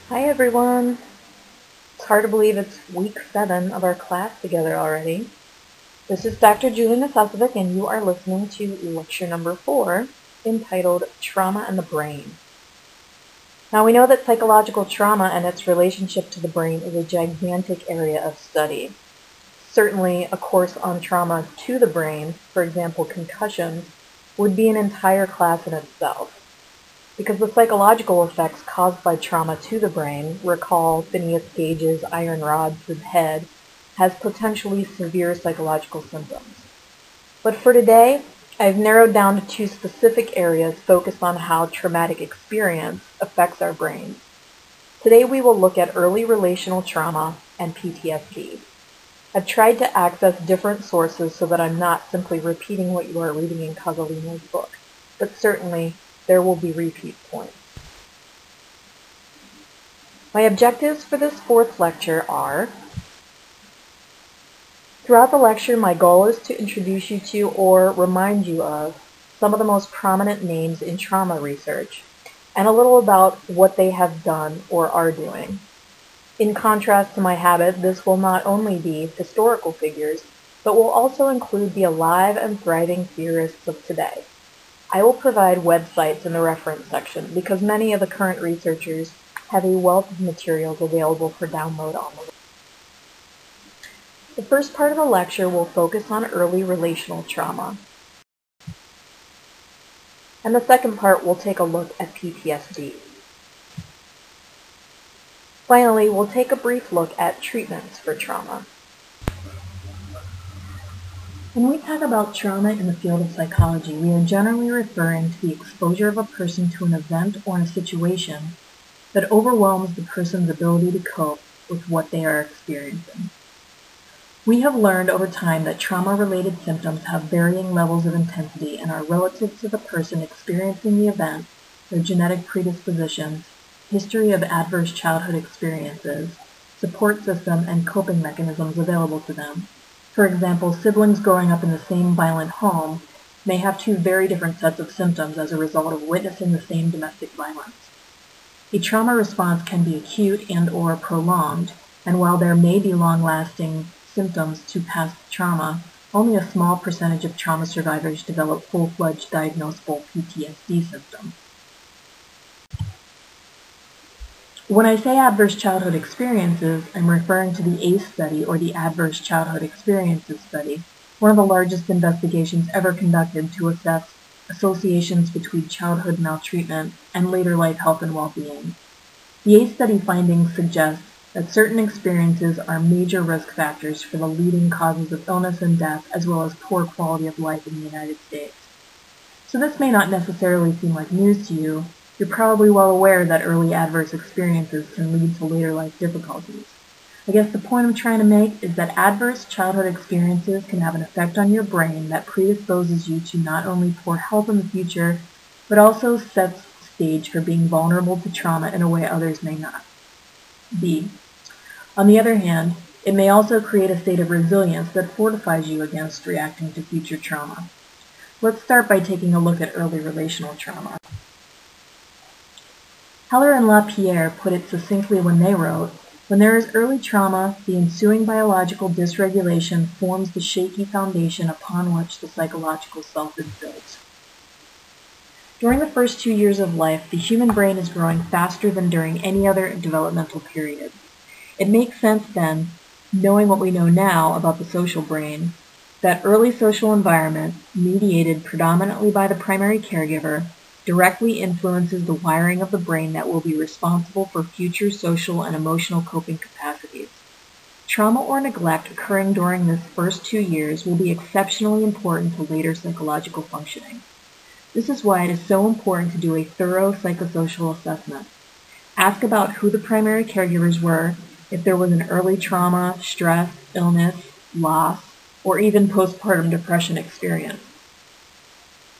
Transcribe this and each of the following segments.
Hi everyone! It's hard to believe it's week 7 of our class together already. This is Dr. Julie Nasasovic and you are listening to lecture number 4 entitled Trauma and the Brain. Now we know that psychological trauma and its relationship to the brain is a gigantic area of study. Certainly a course on trauma to the brain, for example concussions, would be an entire class in itself. Because the psychological effects caused by trauma to the brain, recall Phineas Gage's iron rod to the head, has potentially severe psychological symptoms. But for today, I've narrowed down to 2 specific areas focused on how traumatic experience affects our brains. Today we will look at early relational trauma and PTSD. I've tried to access different sources so that I'm not simply repeating what you are reading in Casalino's book, but certainly there will be repeat points. My objectives for this 4th lecture are: throughout the lecture, my goal is to introduce you to or remind you of some of the most prominent names in trauma research, and a little about what they have done or are doing. In contrast to my habit, this will not only be historical figures, but will also include the alive and thriving theorists of today. I will provide websites in the reference section because many of the current researchers have a wealth of materials available for download on the web. The first part of the lecture will focus on early relational trauma, and the second part will take a look at PTSD. Finally, we'll take a brief look at treatments for trauma. When we talk about trauma in the field of psychology, we are generally referring to the exposure of a person to an event or a situation that overwhelms the person's ability to cope with what they are experiencing. We have learned over time that trauma-related symptoms have varying levels of intensity and are relative to the person experiencing the event, their genetic predispositions, history of adverse childhood experiences, support system, and coping mechanisms available to them. For example, siblings growing up in the same violent home may have 2 very different sets of symptoms as a result of witnessing the same domestic violence. A trauma response can be acute and/or prolonged, and while there may be long-lasting symptoms to past trauma, only a small percentage of trauma survivors develop full-fledged diagnosable PTSD symptoms. When I say adverse childhood experiences, I'm referring to the ACE study, or the Adverse Childhood Experiences Study, one of the largest investigations ever conducted to assess associations between childhood maltreatment and later life health and well-being. The ACE study findings suggest that certain experiences are major risk factors for the leading causes of illness and death, as well as poor quality of life in the United States. So this may not necessarily seem like news to you. You're probably well aware that early adverse experiences can lead to later life difficulties. I guess the point I'm trying to make is that adverse childhood experiences can have an effect on your brain that predisposes you to not only poor health in the future, but also sets the stage for being vulnerable to trauma in a way others may not be. On the other hand, it may also create a state of resilience that fortifies you against reacting to future trauma. Let's start by taking a look at early relational trauma. Heller and LAPIERRE put it succinctly when they wrote, "When there is early trauma, the ensuing biological dysregulation forms the shaky foundation upon which the psychological self is built." During the first 2 years of life, the human brain is growing faster than during any other developmental period. It makes sense then, knowing what we know now about the social brain, that early social environment, mediated predominantly by the primary caregiver, directly influences the wiring of the brain that will be responsible for future social and emotional coping capacities. Trauma or neglect occurring during this first 2 years will be exceptionally important to later psychological functioning. This is why it is so important to do a thorough psychosocial assessment. Ask about who the primary caregivers were, if there was an early trauma, stress, illness, loss, or even postpartum depression experience.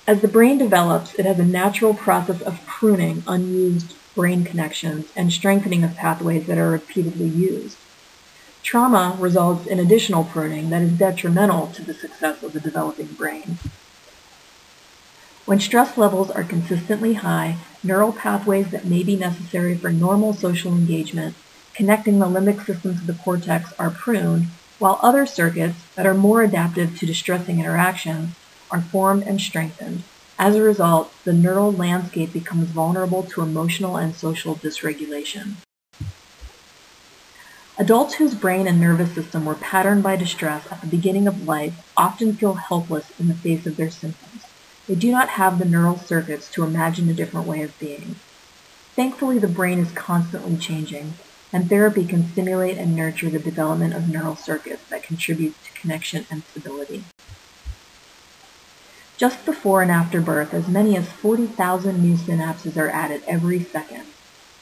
As the brain develops, it has a natural process of pruning unused brain connections and strengthening of pathways that are repeatedly used. Trauma results in additional pruning that is detrimental to the success of the developing brain. When stress levels are consistently high, neural pathways that may be necessary for normal social engagement, connecting the limbic system to the cortex, are pruned, while other circuits that are more adaptive to distressing interactions are formed and strengthened. As a result, the neural landscape becomes vulnerable to emotional and social dysregulation. Adults whose brain and nervous system were patterned by distress at the beginning of life often feel helpless in the face of their symptoms. They do not have the neural circuits to imagine a different way of being. Thankfully, the brain is constantly changing, and therapy can stimulate and nurture the development of neural circuits that contribute to connection and stability. Just before and after birth, as many as 40,000 new synapses are added every second.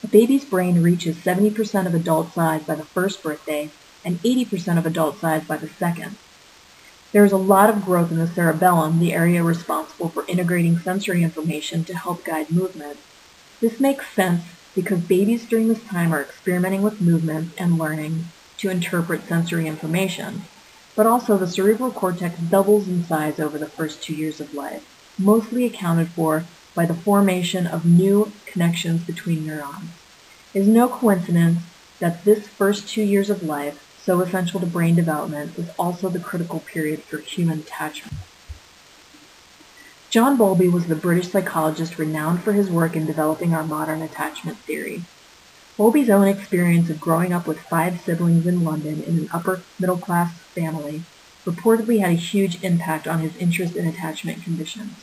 A baby's brain reaches 70% of adult size by the first birthday and 80% of adult size by the second. There is a lot of growth in the cerebellum, the area responsible for integrating sensory information to help guide movement. This makes sense because babies during this time are experimenting with movements and learning to interpret sensory information. But also the cerebral cortex doubles in size over the first 2 years of life, mostly accounted for by the formation of new connections between neurons. It is no coincidence that this first 2 years of life, so essential to brain development, is also the critical period for human attachment. John Bowlby was the British psychologist renowned for his work in developing our modern attachment theory. Bowlby's own experience of growing up with 5 siblings in London in an upper-middle-class family reportedly had a huge impact on his interest in attachment conditions.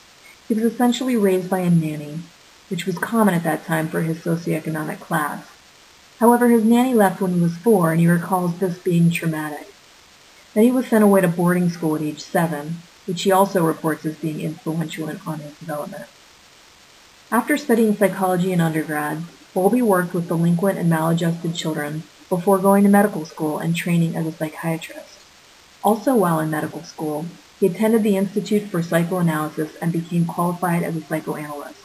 He was essentially raised by a nanny, which was common at that time for his socioeconomic class. However, his nanny left when he was 4, and he recalls this being traumatic. Then he was sent away to boarding school at age 7, which he also reports as being influential on his development. After studying psychology in undergrad, Bowlby worked with delinquent and maladjusted children before going to medical school and training as a psychiatrist. Also while in medical school, he attended the Institute for Psychoanalysis and became qualified as a psychoanalyst.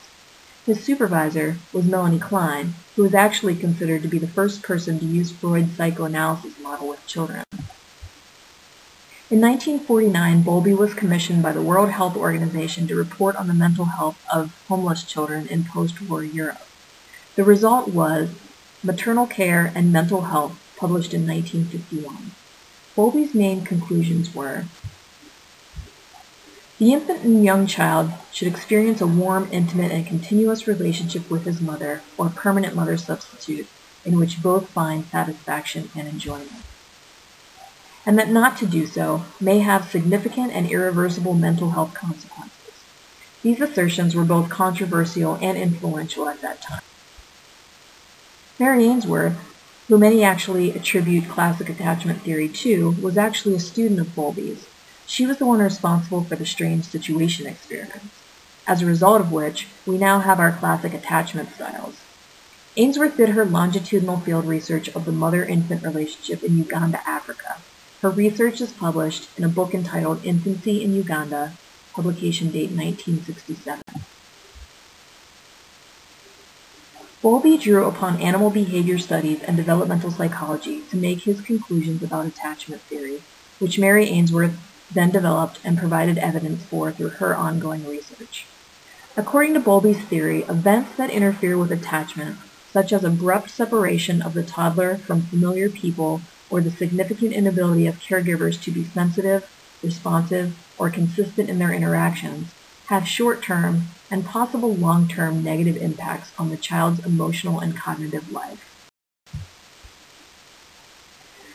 His supervisor was Melanie Klein, who was actually considered to be the first person to use Freud's psychoanalysis model with children. In 1949, Bowlby was commissioned by the World Health Organization to report on the mental health of homeless children in post-war Europe. The result was Maternal Care and Mental Health, published in 1951. Bowlby's main conclusions were: the infant and young child should experience a warm, intimate, and continuous relationship with his mother or permanent mother substitute in which both find satisfaction and enjoyment, and that not to do so may have significant and irreversible mental health consequences. These assertions were both controversial and influential at that time. Mary Ainsworth, who many actually attribute classic attachment theory to, was actually a student of Bowlby's. She was the one responsible for the strange situation experiments, as a result of which we now have our classic attachment styles. Ainsworth did her longitudinal field research of the mother-infant relationship in Uganda, Africa. Her research is published in a book entitled Infancy in Uganda, publication date 1967. Bowlby drew upon animal behavior studies and developmental psychology to make his conclusions about attachment theory, which Mary Ainsworth then developed and provided evidence for through her ongoing research. According to Bowlby's theory, events that interfere with attachment, such as abrupt separation of the toddler from familiar people or the significant inability of caregivers to be sensitive, responsive, or consistent in their interactions, have short-term and possible long-term negative impacts on the child's emotional and cognitive life.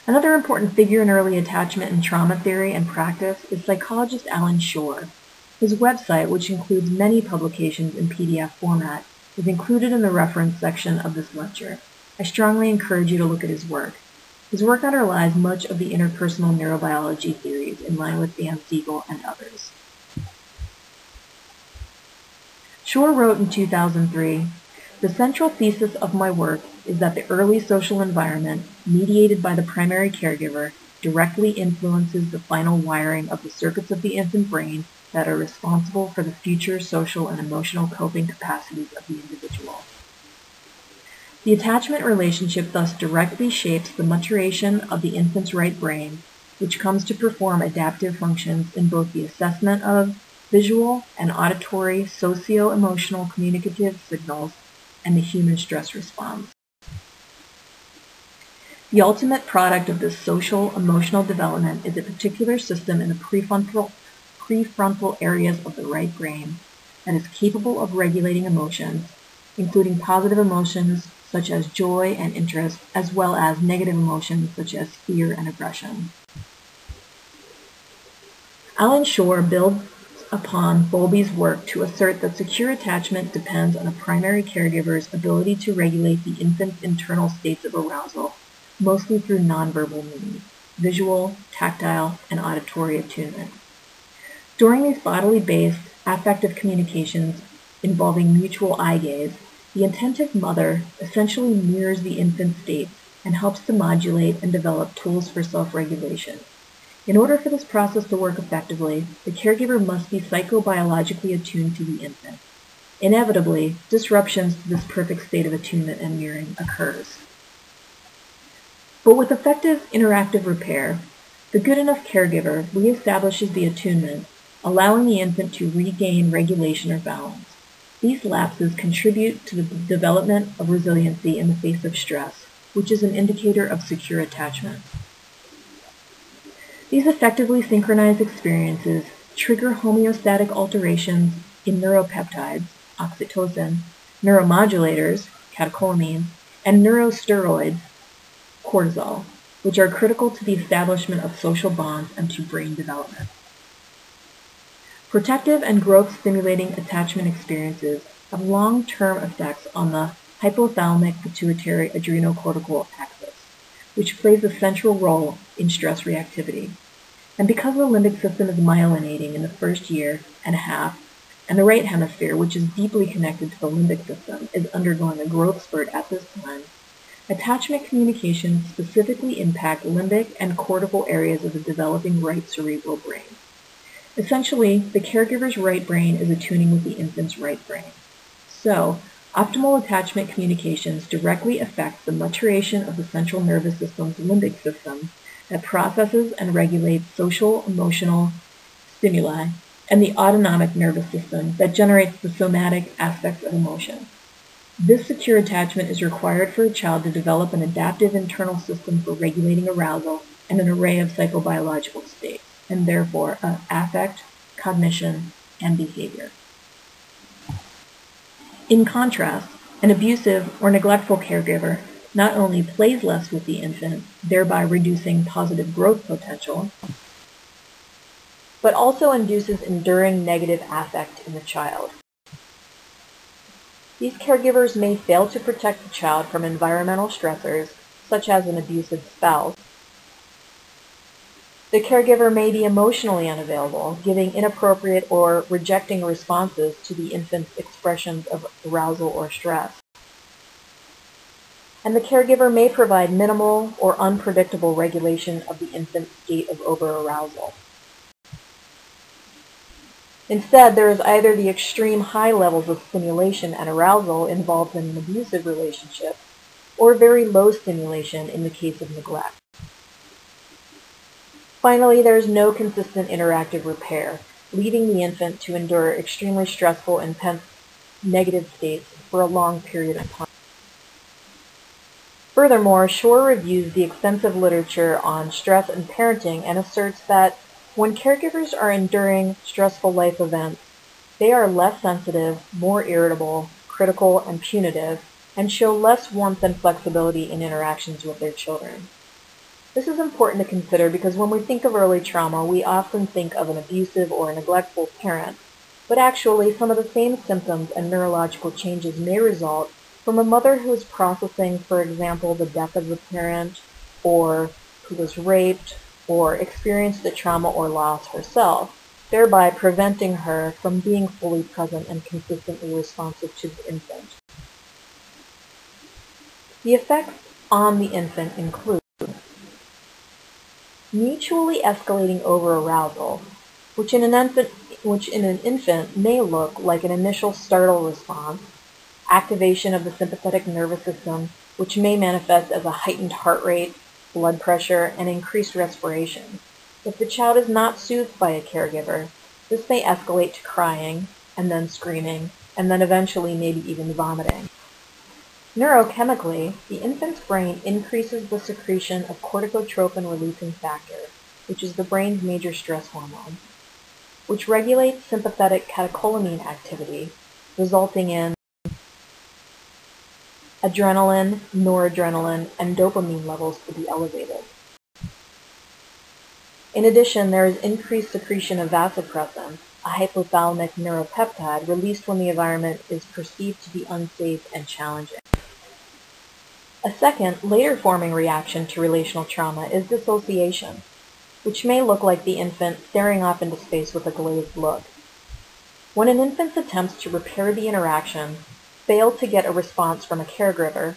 Another important figure in early attachment and trauma theory and practice is psychologist ALLAN. His website, which includes many publications in PDF format, is included in the reference section of this lecture. I strongly encourage you to look at his work. His work underlies much of the interpersonal neurobiology theories in line with Van Siegel and others. SCHORE wrote in 2003, "The central thesis of my work is that the early social environment, mediated by the primary caregiver, directly influences the final wiring of the circuits of the infant brain that are responsible for the future social and emotional coping capacities of the individual. The attachment relationship thus directly shapes the maturation of the infant's right brain, which comes to perform adaptive functions in both the assessment of visual and auditory socio-emotional communicative signals, and the human stress response. The ultimate product of this social emotional development is a particular system in the prefrontal areas of the right brain that is capable of regulating emotions, including positive emotions such as joy and interest, as well as negative emotions such as fear and aggression. Alan Shore builds upon BOWLBY's work to assert that secure attachment depends on a primary caregiver's ability to regulate the infant's internal states of arousal, mostly through nonverbal means, visual, tactile, and auditory attunement. During these bodily-based affective communications involving mutual eye gaze, the attentive mother essentially mirrors the infant's state and helps to modulate and develop tools for self-regulation. In order for this process to work effectively, the caregiver must be psychobiologically attuned to the infant. Inevitably, disruptions to this perfect state of attunement and mirroring occurs. But with effective interactive repair, the good enough caregiver reestablishes the attunement, allowing the infant to regain regulation or balance. These lapses contribute to the development of resiliency in the face of stress, which is an indicator of secure attachment. These effectively synchronized experiences trigger homeostatic alterations in neuropeptides, oxytocin, neuromodulators, catecholamines, and neurosteroids, cortisol, which are critical to the establishment of social bonds and to brain development. Protective and growth-stimulating attachment experiences have long-term effects on the hypothalamic-pituitary-adrenocortical axis, which plays a central role in stress reactivity. And because the limbic system is myelinating in the first year and a half, and the right hemisphere, which is deeply connected to the limbic system, is undergoing a growth spurt at this time, attachment communications specifically impact limbic and cortical areas of the developing right cerebral brain. Essentially, the caregiver's right brain is attuning with the infant's right brain. So, optimal attachment communications directly affect the maturation of the central nervous system's limbic system that processes and regulates social, emotional stimuli, and the autonomic nervous system that generates the somatic aspects of emotion. This secure attachment is required for a child to develop an adaptive internal system for regulating arousal and an array of psychobiological states, and therefore affect, cognition, and behavior. In contrast, an abusive or neglectful caregiver not only plays less with the infant, thereby reducing positive growth potential, but also induces enduring negative affect in the child. These caregivers may fail to protect the child from environmental stressors, such as an abusive spouse. The caregiver may be emotionally unavailable, giving inappropriate or rejecting responses to the infant's expressions of arousal or stress. And the caregiver may provide minimal or unpredictable regulation of the infant's state of overarousal. Instead, there is either the extreme high levels of stimulation and arousal involved in an abusive relationship, or very low stimulation in the case of neglect. Finally, there is no consistent interactive repair, leading the infant to endure extremely stressful, intense, negative states for a long period of time. Furthermore, Shore reviews the extensive literature on stress and parenting and asserts that when caregivers are enduring stressful life events, they are less sensitive, more irritable, critical, and punitive, and show less warmth and flexibility in interactions with their children. This is important to consider because when we think of early trauma, we often think of an abusive or neglectful parent, but actually some of the same symptoms and neurological changes may result from a mother who is processing, for example, the death of a parent, or who was raped, or experienced the trauma or loss herself, thereby preventing her from being fully present and consistently responsive to the infant. The effects on the infant include mutually escalating overarousal, which in an infant may look like an initial startle response, activation of the sympathetic nervous system, which may manifest as a heightened heart rate, blood pressure, and increased respiration. If the child is not soothed by a caregiver, This may escalate to crying, and then screaming, and then eventually maybe even vomiting. Neurochemically, the infant's brain increases the secretion of corticotropin-releasing factor, which is the brain's major stress hormone, which regulates sympathetic catecholamine activity, resulting in adrenaline, noradrenaline, and dopamine levels to be elevated. In addition, there is increased secretion of vasopressin, a hypothalamic neuropeptide released when the environment is perceived to be unsafe and challenging. A second, later forming reaction to relational trauma is dissociation, which may look like the infant staring off into space with a glazed look. When an infant's attempts to repair the interaction fail to get a response from a caregiver,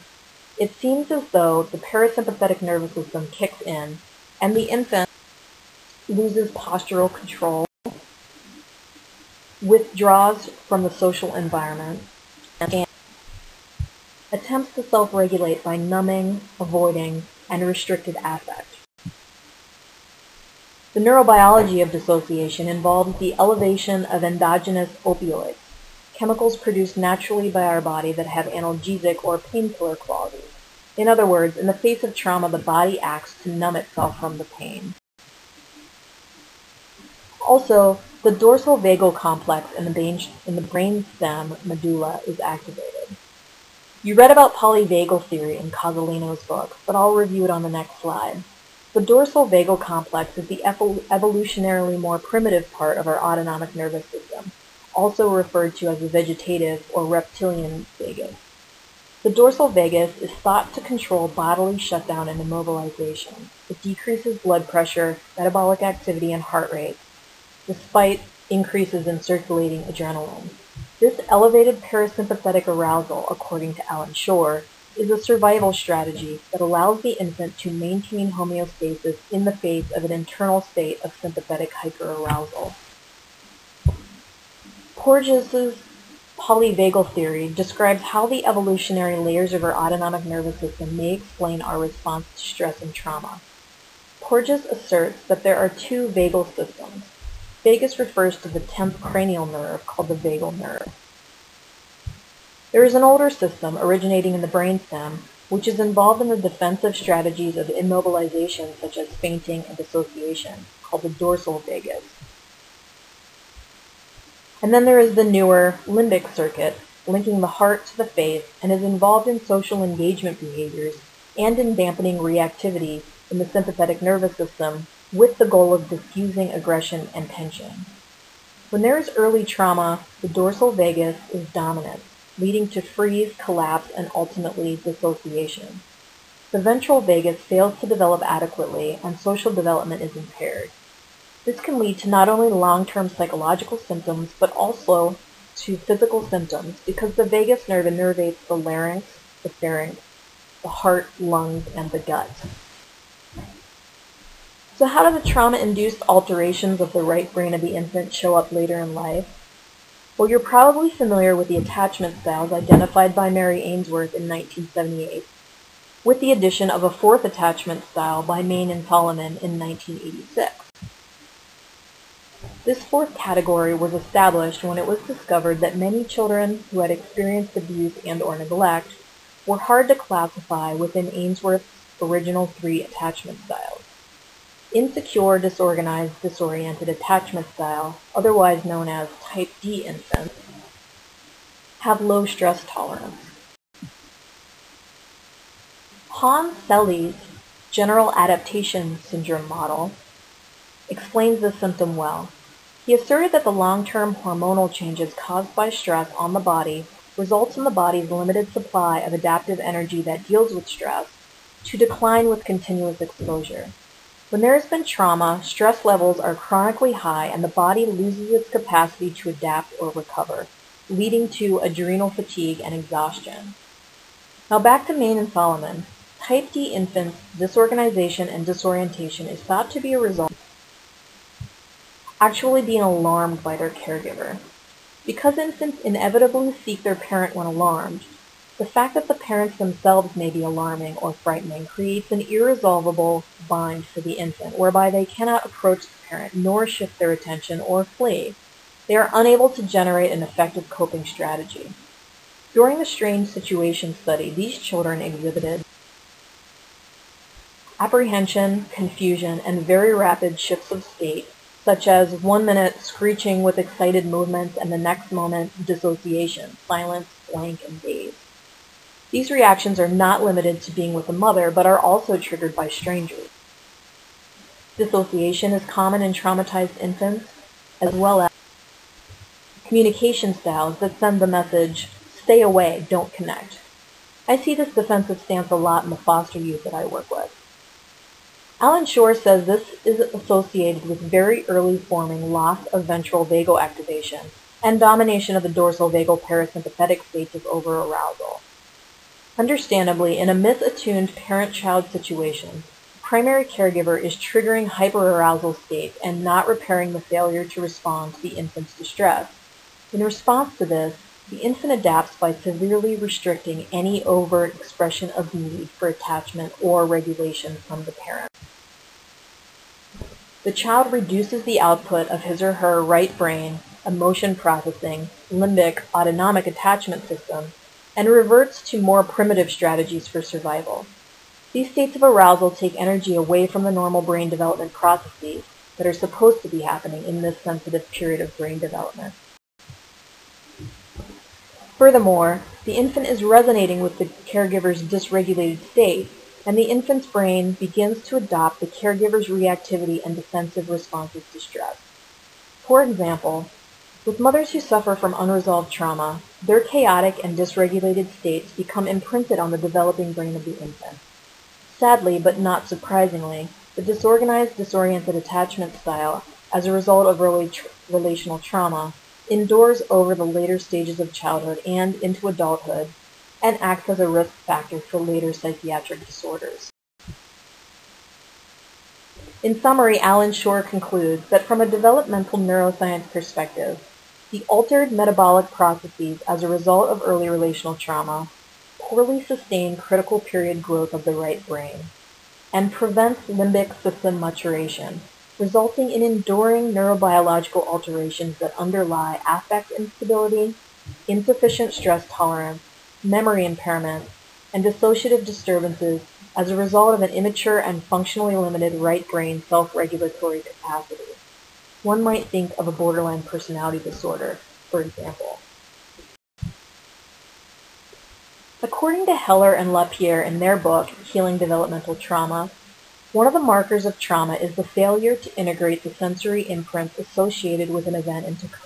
it seems as though the parasympathetic nervous system kicks in and the infant loses postural control, withdraws from the social environment, and attempts to self-regulate by numbing, avoiding, and restricted affect. The neurobiology of dissociation involves the elevation of endogenous opioids, chemicals produced naturally by our body that have analgesic or painkiller qualities. In other words, in the face of trauma, the body acts to numb itself from the pain. Also, the dorsal vagal complex in the brainstem medulla is activated. You read about polyvagal theory in Cossolino's book, but I'll review it on the next slide. The dorsal vagal complex is the evolutionarily more primitive part of our autonomic nervous system, also referred to as the vegetative or reptilian vagus. The dorsal vagus is thought to control bodily shutdown and immobilization. It decreases blood pressure, metabolic activity, and heart rate, despite increases in circulating adrenaline. This elevated parasympathetic arousal, according to ALLAN SCHORE, is a survival strategy that allows the infant to maintain homeostasis in the face of an internal state of sympathetic hyperarousal. Porges' polyvagal theory describes how the evolutionary layers of our autonomic nervous system may explain our response to stress and trauma. Porges asserts that there are two vagal systems. Vagus refers to the 10th cranial nerve called the vagal nerve. There is an older system originating in the brainstem, which is involved in the defensive strategies of immobilization such as fainting and dissociation, called the dorsal vagus. And then there is the newer limbic circuit, linking the heart to the face, and is involved in social engagement behaviors and in dampening reactivity in the sympathetic nervous system with the goal of diffusing aggression and tension. When there is early trauma, the dorsal vagus is dominant, leading to freeze, collapse, and ultimately dissociation. The ventral vagus fails to develop adequately, and social development is impaired. This can lead to not only long-term psychological symptoms, but also to physical symptoms, because the vagus nerve innervates the larynx, the pharynx, the heart, lungs, and the gut. So how do the trauma-induced alterations of the right brain of the infant show up later in life? Well, you're probably familiar with the attachment styles identified by Mary Ainsworth in 1978, with the addition of a fourth attachment style by Main and Solomon in 1986. This fourth category was established when it was discovered that many children who had experienced abuse and/or neglect were hard to classify within Ainsworth's original 3 attachment styles. Insecure, disorganized, disoriented attachment style, otherwise known as Type D infants, have low stress tolerance. Hans Selye's general adaptation syndrome model explains this symptom well. He asserted that the long-term hormonal changes caused by stress on the body results in the body's limited supply of adaptive energy that deals with stress to decline with continuous exposure. When there has been trauma, stress levels are chronically high and the body loses its capacity to adapt or recover, leading to adrenal fatigue and exhaustion. Now back to Main and Solomon. Type D infants' disorganization and disorientation is thought to be a result of actually being alarmed by their caregiver. Because infants inevitably seek their parent when alarmed, the fact that the parents themselves may be alarming or frightening creates an irresolvable bind for the infant, whereby they cannot approach the parent nor shift their attention or flee, They are unable to generate an effective coping strategy. During the strange situation study, these children exhibited apprehension, confusion, and very rapid shifts of state, such as 1 minute screeching with excited movements and the next moment dissociation, silence, blank, and dazed. These reactions are not limited to being with a mother, but are also triggered by strangers. Dissociation is common in traumatized infants, as well as communication styles that send the message, stay away, don't connect. I see this defensive stance a lot in the foster youth that I work with. ALLAN says this is associated with very early forming loss of ventral vagal activation and domination of the dorsal vagal parasympathetic states of over-arousal. Understandably, in a misattuned parent-child situation, the primary caregiver is triggering hyperarousal states and not repairing the failure to respond to the infant's distress. In response to this, the infant adapts by severely restricting any overt expression of need for attachment or regulation from the parent. The child reduces the output of his or her right brain, emotion processing, limbic, autonomic attachment system, and reverts to more primitive strategies for survival. These states of arousal take energy away from the normal brain development processes that are supposed to be happening in this sensitive period of brain development. Furthermore, the infant is resonating with the caregiver's dysregulated state, and the infant's brain begins to adopt the caregiver's reactivity and defensive responses to stress. For example, with mothers who suffer from unresolved trauma, their chaotic and dysregulated states become imprinted on the developing brain of the infant. Sadly, but not surprisingly, the disorganized, disoriented attachment style, as a result of early relational trauma, endures over the later stages of childhood and into adulthood, and acts as a risk factor for later psychiatric disorders. In summary, ALLAN concludes that from a developmental neuroscience perspective, the altered metabolic processes as a result of early relational trauma poorly sustain critical period growth of the right brain and prevents limbic system maturation, resulting in enduring neurobiological alterations that underlie affect instability, insufficient stress tolerance, memory impairment, and dissociative disturbances as a result of an immature and functionally limited right brain self-regulatory capacity. One might think of a borderline personality disorder, for example. According to Heller and LAPIERRE in their book, Healing Developmental Trauma, one of the markers of trauma is the failure to integrate the sensory imprints associated with an event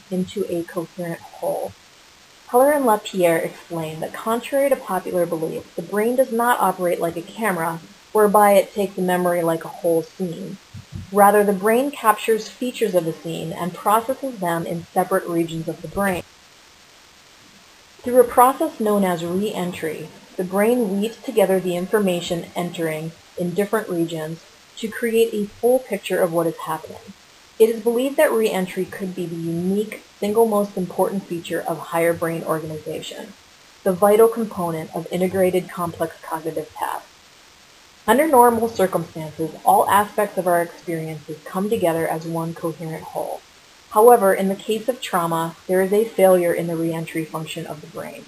into a coherent whole. Heller and LAPIERRE explain that contrary to popular belief, the brain does not operate like a camera, whereby it takes a memory like a whole scene. Rather, the brain captures features of the scene and processes them in separate regions of the brain. Through a process known as re-entry, the brain weaves together the information entering in different regions to create a full picture of what is happening. It is believed that re-entry could be the unique, single most important feature of higher brain organization, the vital component of integrated complex cognitive tasks. Under normal circumstances, all aspects of our experiences come together as one coherent whole. However, in the case of trauma, there is a failure in the re-entry function of the brain.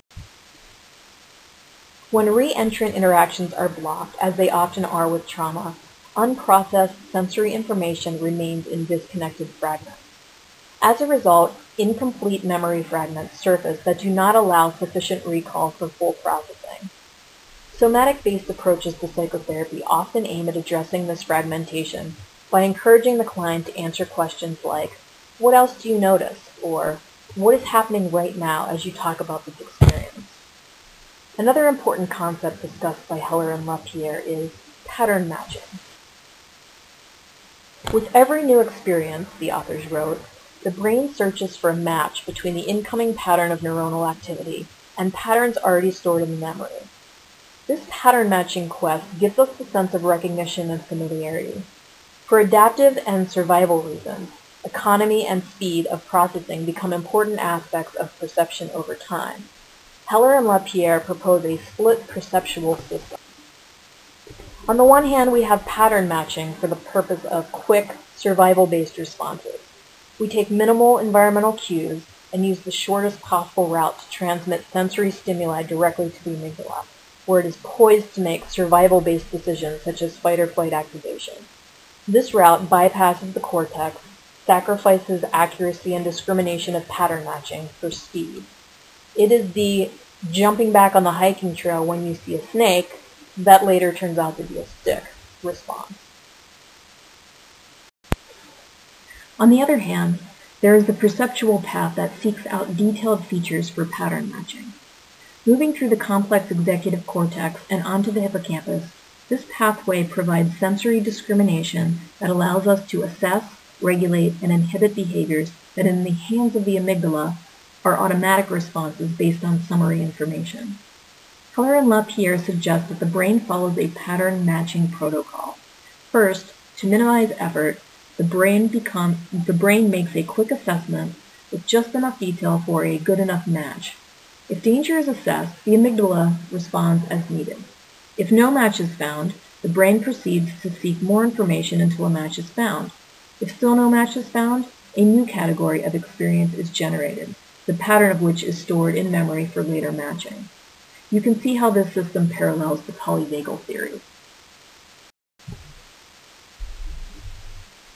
When re-entrant interactions are blocked, as they often are with trauma, unprocessed sensory information remains in disconnected fragments. As a result, incomplete memory fragments surface that do not allow sufficient recall for full processing. Somatic-based approaches to psychotherapy often aim at addressing this fragmentation by encouraging the client to answer questions like, "What else do you notice?" or "What is happening right now as you talk about this experience?" Another important concept discussed by Heller and LAPIERRE is pattern matching. With every new experience, the authors wrote, the brain searches for a match between the incoming pattern of neuronal activity and patterns already stored in the memory. This pattern matching quest gives us the sense of recognition and familiarity. For adaptive and survival reasons, economy and speed of processing become important aspects of perception over time. Heller and LAPIERRE propose a split perceptual system. On the one hand, we have pattern matching for the purpose of quick, survival-based responses. We take minimal environmental cues and use the shortest possible route to transmit sensory stimuli directly to the amygdala, where it is poised to make survival-based decisions such as fight or flight activation. This route bypasses the cortex, sacrifices accuracy and discrimination of pattern matching for speed. It is the jumping back on the hiking trail when you see a snake that later turns out to be a stick response. On the other hand, there is the perceptual path that seeks out detailed features for pattern matching. Moving through the complex executive cortex and onto the hippocampus, this pathway provides sensory discrimination that allows us to assess, regulate, and inhibit behaviors that in the hands of the amygdala are automatic responses based on summary information. Heller and LaPierre suggest that the brain follows a pattern matching protocol. First, to minimize effort, the brain makes a quick assessment with just enough detail for a good enough match. If danger is assessed, the amygdala responds as needed. If no match is found, the brain proceeds to seek more information until a match is found. If still no match is found, a new category of experience is generated, the pattern of which is stored in memory for later matching. You can see how this system parallels the polyvagal theory.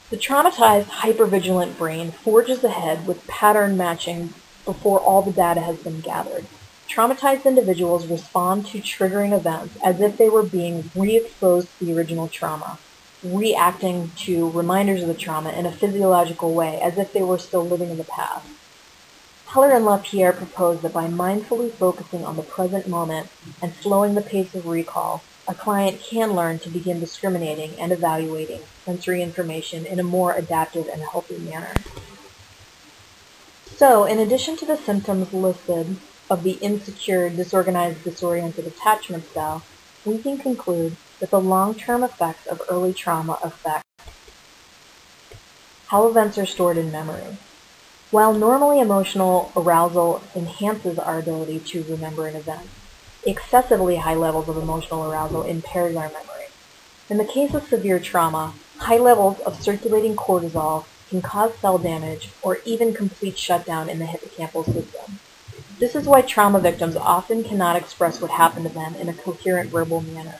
The traumatized, hypervigilant brain forges ahead with pattern matching before all the data has been gathered. Traumatized individuals respond to triggering events as if they were being re-exposed to the original trauma, reacting to reminders of the trauma in a physiological way as if they were still living in the past. Heller and LaPierre propose that by mindfully focusing on the present moment and slowing the pace of recall, a client can learn to begin discriminating and evaluating sensory information in a more adaptive and healthy manner. So, in addition to the symptoms listed of the insecure, disorganized, disoriented attachment style, we can conclude that the long-term effects of early trauma affect how events are stored in memory. While normally emotional arousal enhances our ability to remember an event, excessively high levels of emotional arousal impairs our memory. In the case of severe trauma, high levels of circulating cortisol can cause cell damage or even complete shutdown in the hippocampal system. This is why trauma victims often cannot express what happened to them in a coherent verbal manner.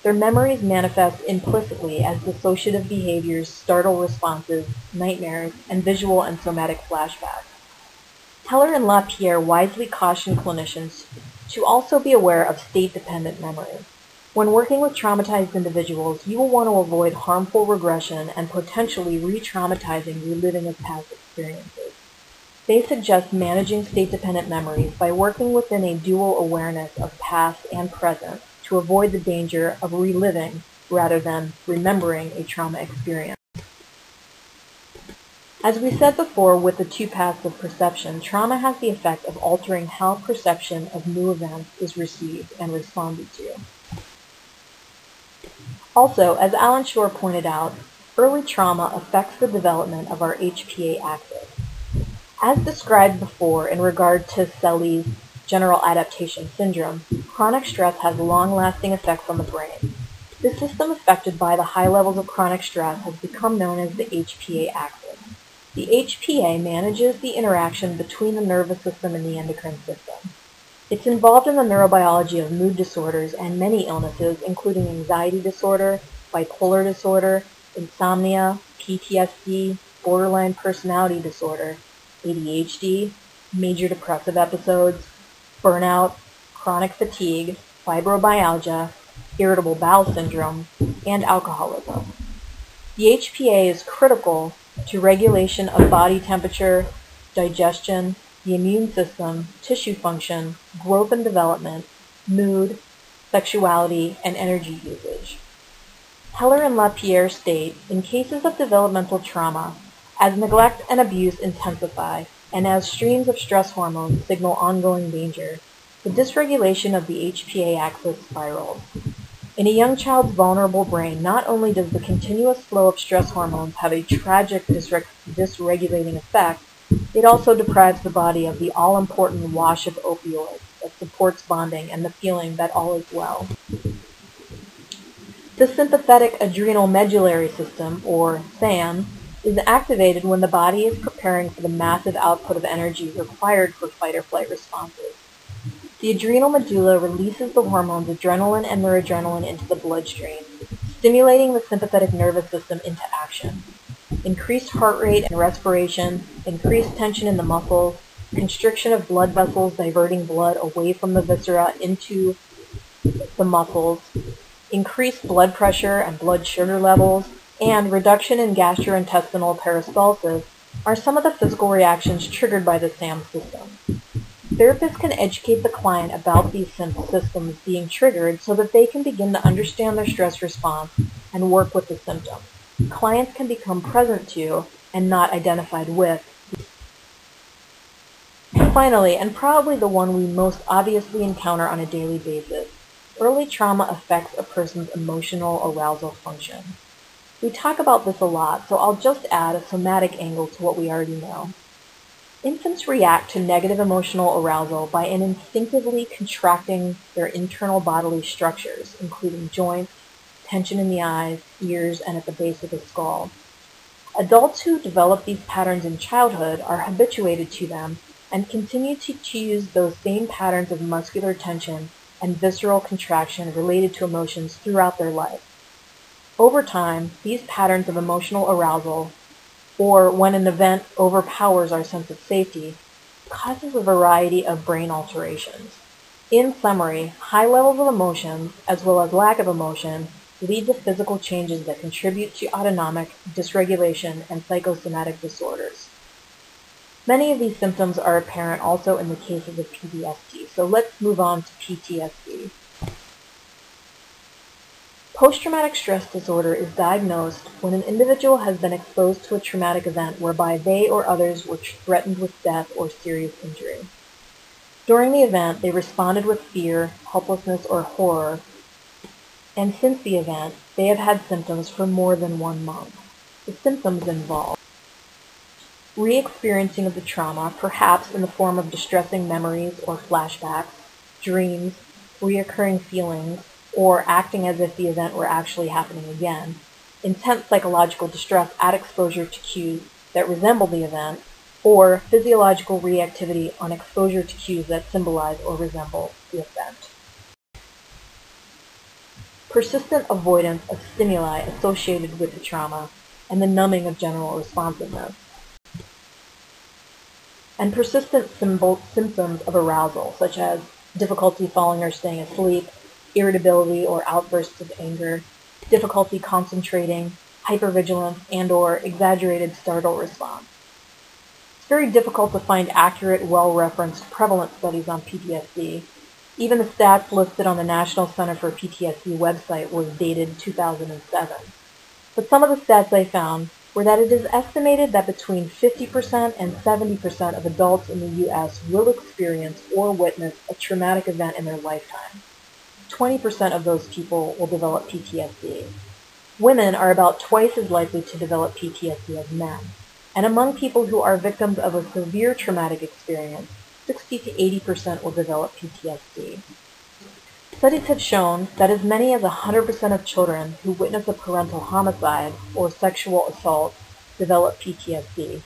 Their memories manifest implicitly as dissociative behaviors, startle responses, nightmares, and visual and somatic flashbacks. Heller and LaPierre wisely caution clinicians to also be aware of state-dependent memory. When working with traumatized individuals, you will want to avoid harmful regression and potentially re-traumatizing reliving of past experiences. They suggest managing state-dependent memories by working within a dual awareness of past and present to avoid the danger of reliving rather than remembering a trauma experience. As we said before with the two paths of perception, trauma has the effect of altering how perception of new events is received and responded to. Also, as Alan SCHORE pointed out, early trauma affects the development of our HPA axis. As described before in regard to Selle's general adaptation syndrome, chronic stress has long-lasting effects on the brain. The system affected by the high levels of chronic stress has become known as the HPA axis. The HPA manages the interaction between the nervous system and the endocrine system. It's involved in the neurobiology of mood disorders and many illnesses, including anxiety disorder, bipolar disorder, insomnia, PTSD, borderline personality disorder, ADHD, major depressive episodes, burnout, chronic fatigue, fibromyalgia, irritable bowel syndrome, and alcoholism. The HPA is critical to regulation of body temperature, digestion, the immune system, tissue function, growth and development, mood, sexuality, and energy usage. Heller and LaPierre state, in cases of developmental trauma, as neglect and abuse intensify, and as streams of stress hormones signal ongoing danger, the dysregulation of the HPA axis spirals. In a young child's vulnerable brain, not only does the continuous flow of stress hormones have a tragic dysregulating effect, it also deprives the body of the all-important wash of opioids that supports bonding and the feeling that all is well. The sympathetic adrenal medullary system, or SAM, is activated when the body is preparing for the massive output of energy required for fight or flight responses. The adrenal medulla releases the hormones adrenaline and noradrenaline into the bloodstream, stimulating the sympathetic nervous system into action. Increased heart rate and respiration, increased tension in the muscles, constriction of blood vessels diverting blood away from the viscera into the muscles, increased blood pressure and blood sugar levels, and reduction in gastrointestinal peristalsis are some of the physical reactions triggered by the SAM system. Therapists can educate the client about these systems being triggered so that they can begin to understand their stress response and work with the symptoms. Clients can become present to and not identified with. Finally, and probably the one we most obviously encounter on a daily basis, early trauma affects a person's emotional arousal function. We talk about this a lot, so I'll just add a somatic angle to what we already know. Infants react to negative emotional arousal by instinctively contracting their internal bodily structures, including joints, tension in the eyes, ears, and at the base of the skull. Adults who develop these patterns in childhood are habituated to them and continue to use those same patterns of muscular tension and visceral contraction related to emotions throughout their life. Over time, these patterns of emotional arousal, or when an event overpowers our sense of safety, causes a variety of brain alterations. In summary, high levels of emotions, as well as lack of emotion, lead to physical changes that contribute to autonomic dysregulation and psychosomatic disorders. Many of these symptoms are apparent also in the cases of PTSD, so let's move on to PTSD. Post-traumatic stress disorder is diagnosed when an individual has been exposed to a traumatic event whereby they or others were threatened with death or serious injury. During the event, they responded with fear, helplessness, or horror, and since the event, they have had symptoms for more than 1 month. The symptoms involve re-experiencing of the trauma, perhaps in the form of distressing memories or flashbacks, dreams, reoccurring feelings, or acting as if the event were actually happening again, intense psychological distress at exposure to cues that resemble the event, or physiological reactivity on exposure to cues that symbolize or resemble the event. Persistent avoidance of stimuli associated with the trauma, and the numbing of general responsiveness. And persistent symptoms of arousal, such as difficulty falling or staying asleep, irritability or outbursts of anger, difficulty concentrating, hypervigilance, and/or exaggerated startle response. It's very difficult to find accurate, well-referenced prevalent studies on PTSD. Even the stats listed on the National Center for PTSD website was dated 2007. But some of the stats I found were that it is estimated that between 50% and 70% of adults in the U.S. will experience or witness a traumatic event in their lifetime. 20% of those people will develop PTSD. Women are about twice as likely to develop PTSD as men. And among people who are victims of a severe traumatic experience, 60 to 80% will develop PTSD. Studies have shown that as many as 100% of children who witness a parental homicide or sexual assault develop PTSD.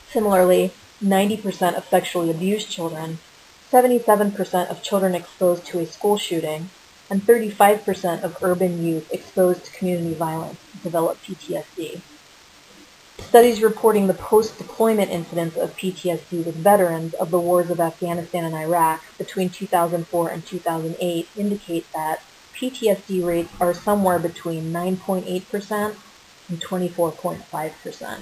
Similarly, 90% of sexually abused children, 77% of children exposed to a school shooting, and 35% of urban youth exposed to community violence develop PTSD. Studies reporting the post-deployment incidence of PTSD with veterans of the wars of Afghanistan and Iraq between 2004 and 2008 indicate that PTSD rates are somewhere between 9.8% and 24.5%.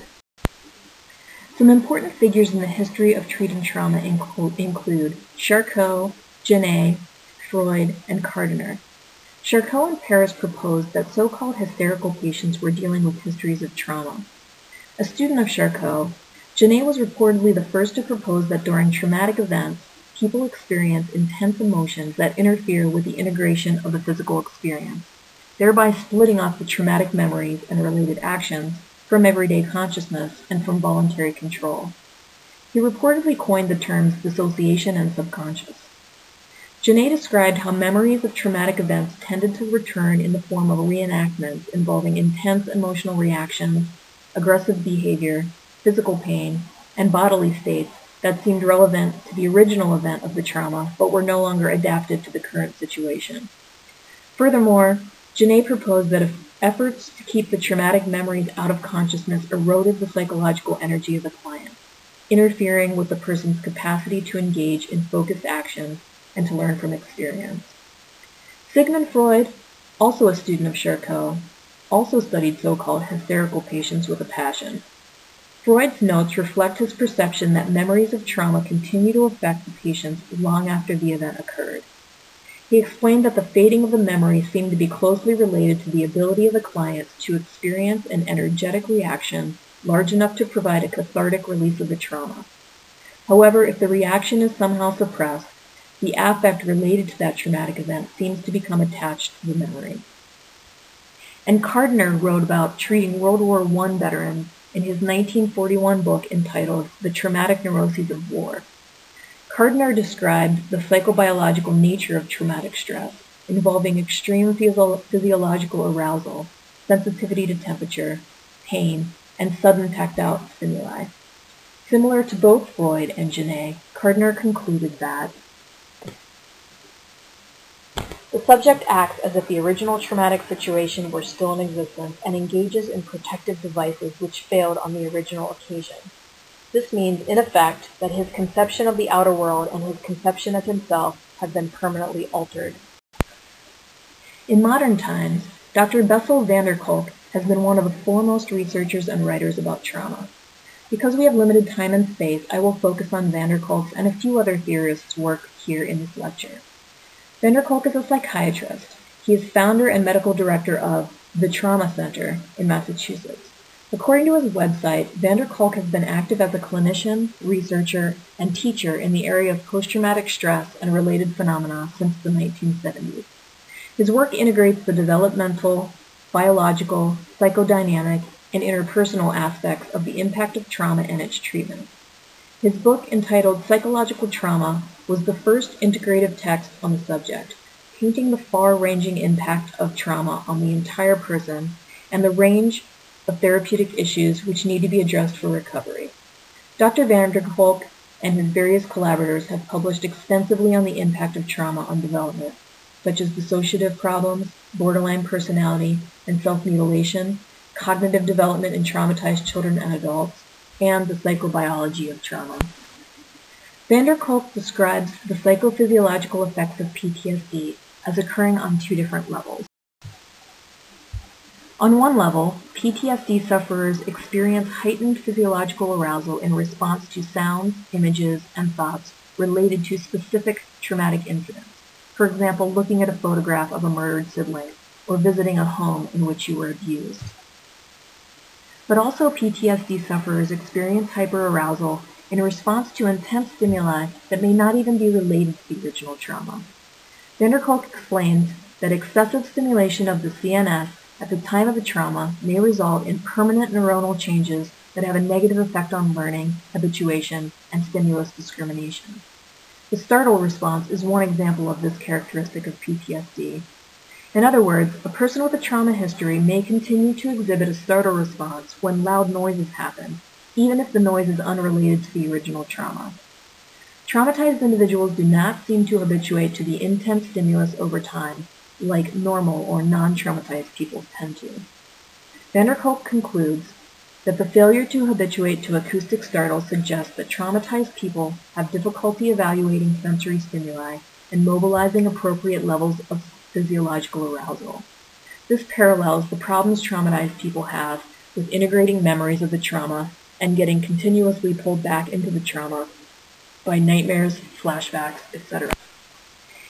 Some important figures in the history of treating trauma include Charcot, Genet, Freud, and Gardner. Charcot and Paris proposed that so-called hysterical patients were dealing with histories of trauma. A student of Charcot, Genet was reportedly the first to propose that during traumatic events, people experience intense emotions that interfere with the integration of the physical experience, thereby splitting off the traumatic memories and related actions from everyday consciousness and from voluntary control. He reportedly coined the terms dissociation and subconscious. Genet described how memories of traumatic events tended to return in the form of reenactments involving intense emotional reactions, aggressive behavior, physical pain, and bodily states that seemed relevant to the original event of the trauma but were no longer adapted to the current situation. Furthermore, Genet proposed that efforts to keep the traumatic memories out of consciousness eroded the psychological energy of the client, interfering with the person's capacity to engage in focused action and to learn from experience. Sigmund Freud, also a student of Charcot, also studied so-called hysterical patients with a passion. Freud's notes reflect his perception that memories of trauma continue to affect the patients long after the event occurred. He explained that the fading of the memory seemed to be closely related to the ability of the clients to experience an energetic reaction large enough to provide a cathartic release of the trauma. However, if the reaction is somehow suppressed, the affect related to that traumatic event seems to become attached to the memory. And Gardner wrote about treating World War I veterans in his 1941 book entitled The Traumatic Neuroses of War. Gardner described the psychobiological nature of traumatic stress, involving extreme physiological arousal, sensitivity to temperature, pain, and sudden tactile stimuli. Similar to both Freud and Genet, Gardner concluded that the subject acts as if the original traumatic situation were still in existence and engages in protective devices which failed on the original occasion. This means, in effect, that his conception of the outer world and his conception of himself have been permanently altered. In modern times, Dr. Bessel van der Kolk has been one of the foremost researchers and writers about trauma. Because we have limited time and space, I will focus on van der Kolk's and a few other theorists' work here in this lecture. Van der Kolk is a psychiatrist. He is founder and medical director of the Trauma Center in Massachusetts. According to his website, van der Kolk has been active as a clinician, researcher, and teacher in the area of post-traumatic stress and related phenomena since the 1970s. His work integrates the developmental, biological, psychodynamic, and interpersonal aspects of the impact of trauma and its treatment. His book, entitled Psychological Trauma, was the first integrative text on the subject, painting the far-ranging impact of trauma on the entire person and the range of therapeutic issues which need to be addressed for recovery. Dr. van der Kolk and his various collaborators have published extensively on the impact of trauma on development, such as dissociative problems, borderline personality and self-mutilation, cognitive development in traumatized children and adults, and the psychobiology of trauma. Van der Kolk describes the psychophysiological effects of PTSD as occurring on two different levels. On one level, PTSD sufferers experience heightened physiological arousal in response to sounds, images, and thoughts related to specific traumatic incidents. For example, looking at a photograph of a murdered sibling or visiting a home in which you were abused. But also PTSD sufferers experience hyperarousal in response to intense stimuli that may not even be related to the original trauma. Van der Kolk explains that excessive stimulation of the CNS at the time of the trauma may result in permanent neuronal changes that have a negative effect on learning, habituation, and stimulus discrimination. The startle response is one example of this characteristic of PTSD. In other words, a person with a trauma history may continue to exhibit a startle response when loud noises happen, even if the noise is unrelated to the original trauma. Traumatized individuals do not seem to habituate to the intense stimulus over time, like normal or non-traumatized people tend to. Van der Kolk concludes that the failure to habituate to acoustic startle suggests that traumatized people have difficulty evaluating sensory stimuli and mobilizing appropriate levels of physiological arousal. This parallels the problems traumatized people have with integrating memories of the trauma and getting continuously pulled back into the trauma by nightmares, flashbacks, etc.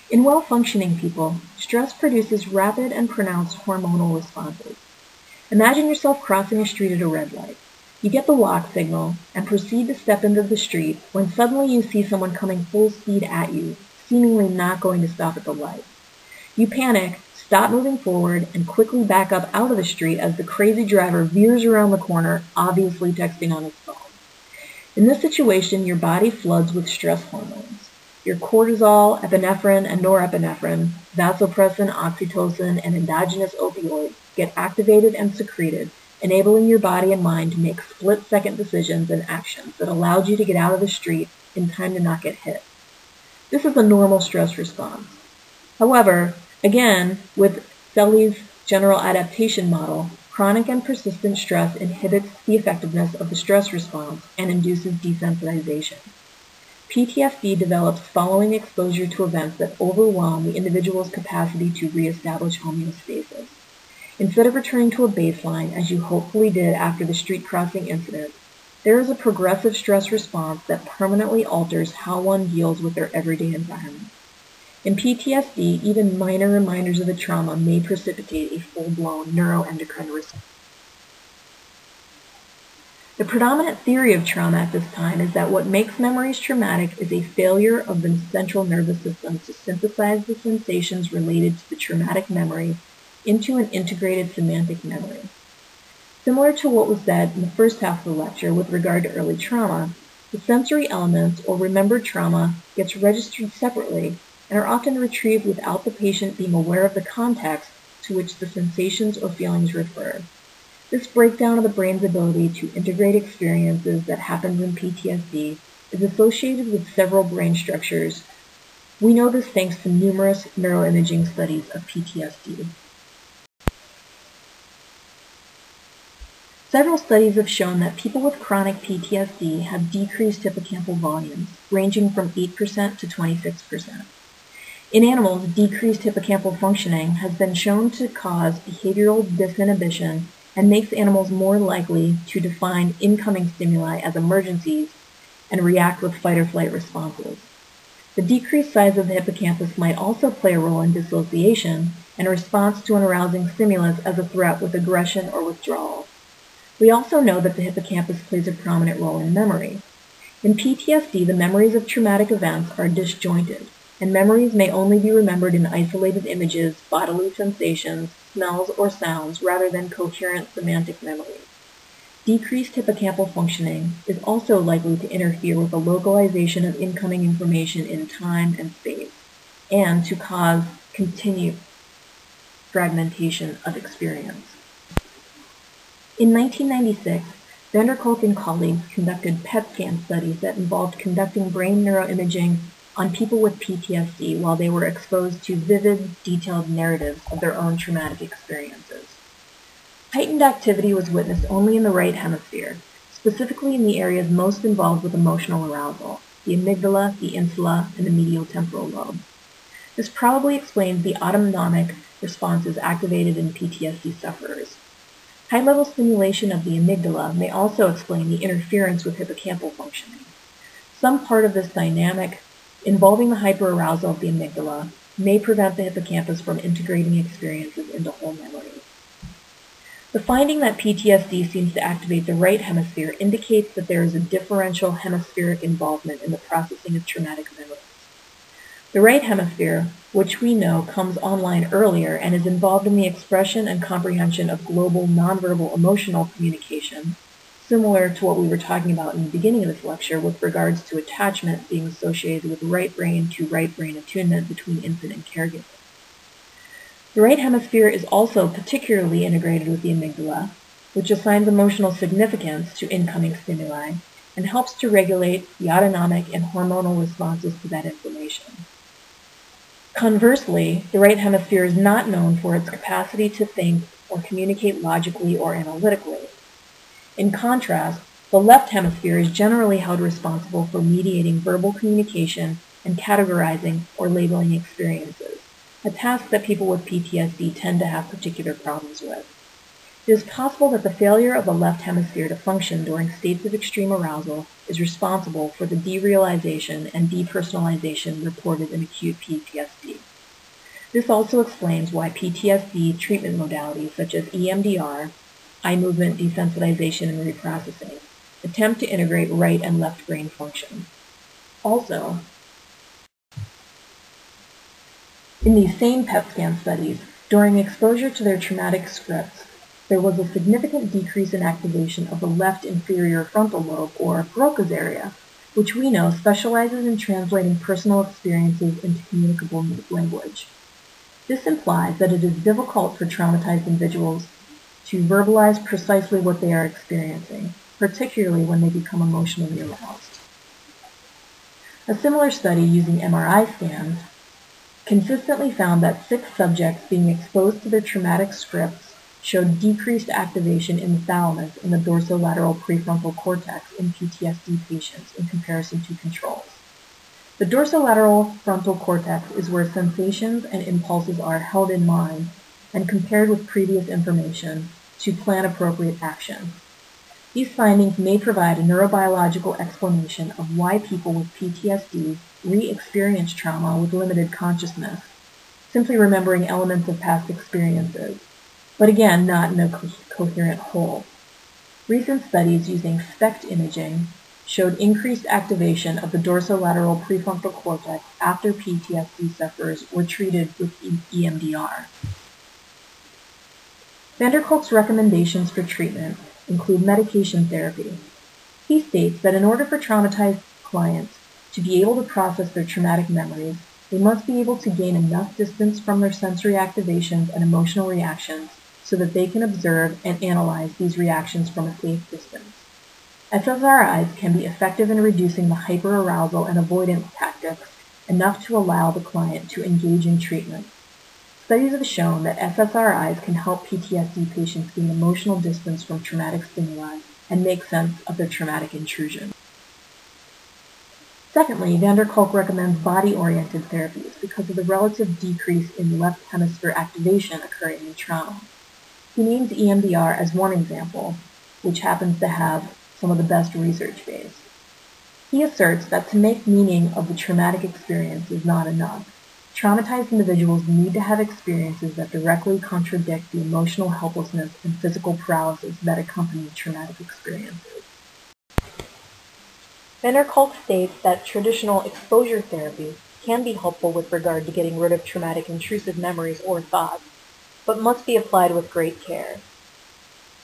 In well-functioning people, stress produces rapid and pronounced hormonal responses. Imagine yourself crossing a street at a red light. You get the walk signal and proceed to step into the street when suddenly you see someone coming full speed at you, seemingly not going to stop at the light. You panic, stop moving forward, and quickly back up out of the street as the crazy driver veers around the corner, obviously texting on his phone. In this situation, your body floods with stress hormones. Your cortisol, epinephrine, and norepinephrine, vasopressin, oxytocin, and endogenous opioids get activated and secreted enabling your body and mind to make split-second decisions and actions that allowed you to get out of the street in time to not get hit. This is a normal stress response. However, again, with Selye's general adaptation model, chronic and persistent stress inhibits the effectiveness of the stress response and induces desensitization. PTSD develops following exposure to events that overwhelm the individual's capacity to reestablish homeostasis. Instead of returning to a baseline, as you hopefully did after the street crossing incident, there is a progressive stress response that permanently alters how one deals with their everyday environment. In PTSD, even minor reminders of the trauma may precipitate a full-blown neuroendocrine response. The predominant theory of trauma at this time is that what makes memories traumatic is a failure of the central nervous system to synthesize the sensations related to the traumatic memory into an integrated semantic memory. Similar to what was said in the first half of the lecture with regard to early trauma, the sensory elements or remembered trauma gets registered separately and are often retrieved without the patient being aware of the context to which the sensations or feelings refer. This breakdown of the brain's ability to integrate experiences that happens in PTSD is associated with several brain structures. We know this thanks to numerous neuroimaging studies of PTSD. Several studies have shown that people with chronic PTSD have decreased hippocampal volumes, ranging from 8% to 26%. In animals, decreased hippocampal functioning has been shown to cause behavioral disinhibition and makes animals more likely to define incoming stimuli as emergencies and react with fight or flight responses. The decreased size of the hippocampus might also play a role in dissociation and response to an arousing stimulus as a threat with aggression or withdrawal. We also know that the hippocampus plays a prominent role in memory. In PTSD, the memories of traumatic events are disjointed, and memories may only be remembered in isolated images, bodily sensations, smells, or sounds rather than coherent semantic memories. Decreased hippocampal functioning is also likely to interfere with the localization of incoming information in time and space, and to cause continued fragmentation of experience. In 1996, KOLK and colleagues conducted PET scan studies that involved conducting brain neuroimaging on people with PTSD while they were exposed to vivid, detailed narratives of their own traumatic experiences. Heightened activity was witnessed only in the right hemisphere, specifically in the areas most involved with emotional arousal, the amygdala, the insula, and the medial temporal lobe. This probably explains the autonomic responses activated in PTSD sufferers. High-level stimulation of the amygdala may also explain the interference with hippocampal functioning. Some part of this dynamic involving the hyperarousal of the amygdala may prevent the hippocampus from integrating experiences into whole memories. The finding that PTSD seems to activate the right hemisphere indicates that there is a differential hemispheric involvement in the processing of traumatic memories. The right hemisphere, which we know comes online earlier and is involved in the expression and comprehension of global nonverbal emotional communication, similar to what we were talking about in the beginning of this lecture with regards to attachment being associated with right brain to right brain attunement between infant and caregiver. The right hemisphere is also particularly integrated with the amygdala, which assigns emotional significance to incoming stimuli and helps to regulate the autonomic and hormonal responses to that information. Conversely, the right hemisphere is not known for its capacity to think or communicate logically or analytically. In contrast, the left hemisphere is generally held responsible for mediating verbal communication and categorizing or labeling experiences, a task that people with PTSD tend to have particular problems with. It is possible that the failure of the left hemisphere to function during states of extreme arousal is responsible for the derealization and depersonalization reported in acute PTSD. This also explains why PTSD treatment modalities such as EMDR, eye movement desensitization and reprocessing, attempt to integrate right and left brain function. Also, in these same PET scan studies, during exposure to their traumatic scripts, there was a significant decrease in activation of the left inferior frontal lobe, or Broca's area, which we know specializes in translating personal experiences into communicable language. This implies that it is difficult for traumatized individuals to verbalize precisely what they are experiencing, particularly when they become emotionally aroused. A similar study using MRI scans consistently found that 6 subjects being exposed to their traumatic scripts showed decreased activation in the thalamus and the dorsolateral prefrontal cortex in PTSD patients in comparison to controls. The dorsolateral frontal cortex is where sensations and impulses are held in mind and compared with previous information to plan appropriate action. These findings may provide a neurobiological explanation of why people with PTSD re-experience trauma with limited consciousness, simply remembering elements of past experiences, but again, not in a coherent whole. Recent studies using SPECT imaging showed increased activation of the dorsolateral prefrontal cortex after PTSD sufferers were treated with EMDR. van der Kolk's recommendations for treatment include medication therapy. He states that in order for traumatized clients to be able to process their traumatic memories, they must be able to gain enough distance from their sensory activations and emotional reactions so that they can observe and analyze these reactions from a safe distance. SSRIs can be effective in reducing the hyperarousal and avoidance tactics enough to allow the client to engage in treatment. Studies have shown that SSRIs can help PTSD patients gain emotional distance from traumatic stimuli and make sense of their traumatic intrusion. Secondly, van der Kolk recommends body-oriented therapies because of the relative decrease in left hemisphere activation occurring in trauma. He names EMDR as one example, which happens to have some of the best research base. He asserts that to make meaning of the traumatic experience is not enough. Traumatized individuals need to have experiences that directly contradict the emotional helplessness and physical paralysis that accompany traumatic experiences. Van der Kolk states that traditional exposure therapy can be helpful with regard to getting rid of traumatic intrusive memories or thoughts, but must be applied with great care.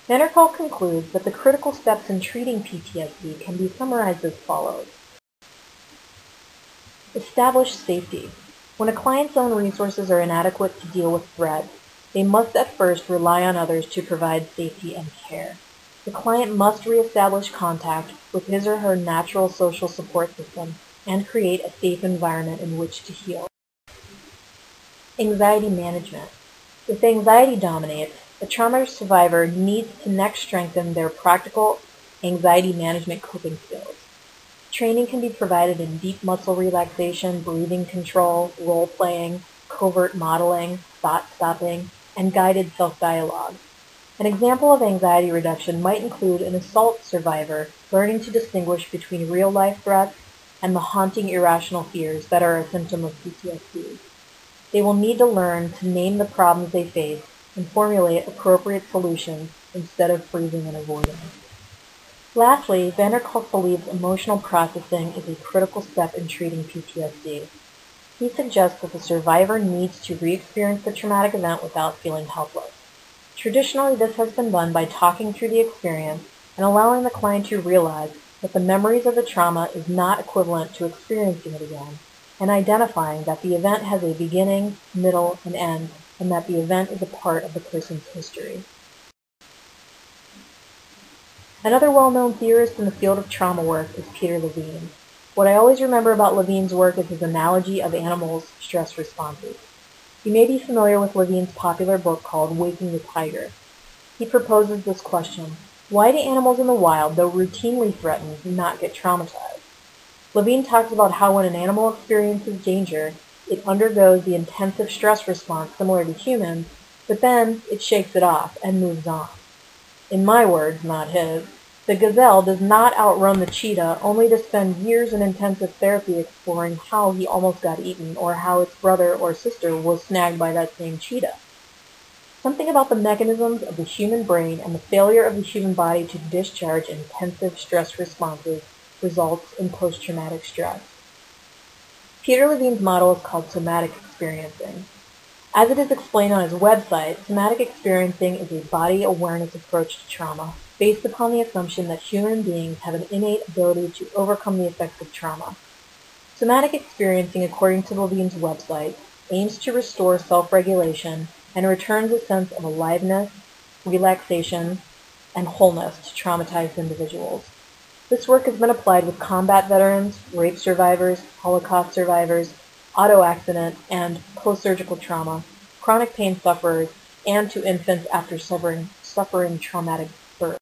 Van der Kolk concludes that the critical steps in treating PTSD can be summarized as follows. Establish safety. When a client's own resources are inadequate to deal with threats, they must at first rely on others to provide safety and care. The client must reestablish contact with his or her natural social support system and create a safe environment in which to heal. Anxiety management. If anxiety dominates, a trauma survivor needs to next strengthen their practical anxiety management coping skills. Training can be provided in deep muscle relaxation, breathing control, role-playing, covert modeling, thought-stopping, and guided self-dialogue. An example of anxiety reduction might include an assault survivor learning to distinguish between real-life threats and the haunting irrational fears that are a symptom of PTSD. They will need to learn to name the problems they face and formulate appropriate solutions instead of freezing and avoiding. Lastly, van der Kolk believes emotional processing is a critical step in treating PTSD. He suggests that the survivor needs to re-experience the traumatic event without feeling helpless. Traditionally, this has been done by talking through the experience and allowing the client to realize that the memories of the trauma is not equivalent to experiencing it again, and identifying that the event has a beginning, middle, and end, and that the event is a part of the person's history. Another well-known theorist in the field of trauma work is Peter Levine. What I always remember about Levine's work is his analogy of animals' stress responses. You may be familiar with Levine's popular book called Waking the Tiger. He proposes this question: why do animals in the wild, though routinely threatened, not get traumatized? Levine talks about how when an animal experiences danger, it undergoes the intensive stress response similar to humans, but then it shakes it off and moves on. In my words, not his, the gazelle does not outrun the cheetah only to spend years in intensive therapy exploring how he almost got eaten or how its brother or sister was snagged by that same cheetah. Something about the mechanisms of the human brain and the failure of the human body to discharge intensive stress responses results in post-traumatic stress. Peter Levine's model is called somatic experiencing. As it is explained on his website, somatic experiencing is a body awareness approach to trauma based upon the assumption that human beings have an innate ability to overcome the effects of trauma. Somatic experiencing, according to Levine's website, aims to restore self-regulation and returns a sense of aliveness, relaxation, and wholeness to traumatized individuals. This work has been applied with combat veterans, rape survivors, Holocaust survivors, auto accident and post-surgical trauma, chronic pain sufferers, and to infants after suffering traumatic birth.